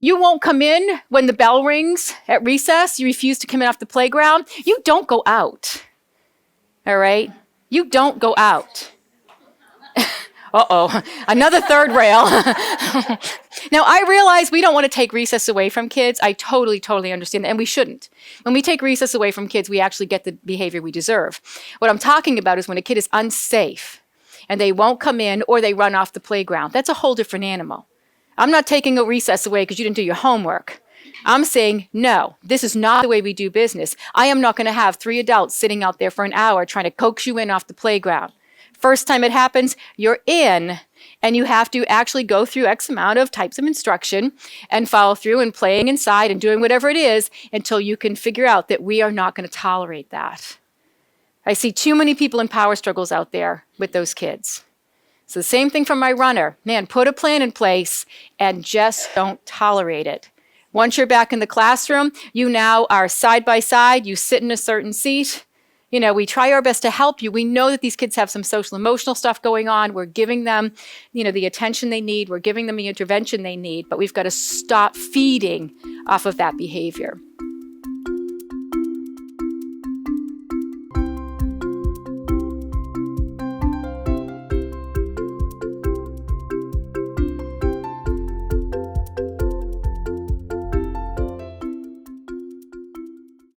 You won't come in when the bell rings at recess. You refuse to come in off the playground. You don't go out. All right? You don't go out. Uh-oh, another third rail. Now, I realize we don't want to take recess away from kids. I totally understand that, and we shouldn't. When we take recess away from kids, we actually get the behavior we deserve. What I'm talking about is when a kid is unsafe and they won't come in or they run off the playground. That's a whole different animal. I'm not taking a recess away because you didn't do your homework. I'm saying, no, this is not the way we do business. I am not going to have 3 adults sitting out there for an hour trying to coax you in off the playground. First time it happens, you're in, and you have to actually go through X amount of types of instruction and follow through and playing inside and doing whatever it is until you can figure out that we are not going to tolerate that. I see too many people in power struggles out there with those kids. It's the same thing for my runner. Man, put a plan in place and just don't tolerate it. Once you're back in the classroom, you now are side by side, you sit in a certain seat. You know, we try our best to help you. We know that these kids have some social emotional stuff going on. We're giving them, the attention they need. We're giving them the intervention they need, but we've got to stop feeding off of that behavior.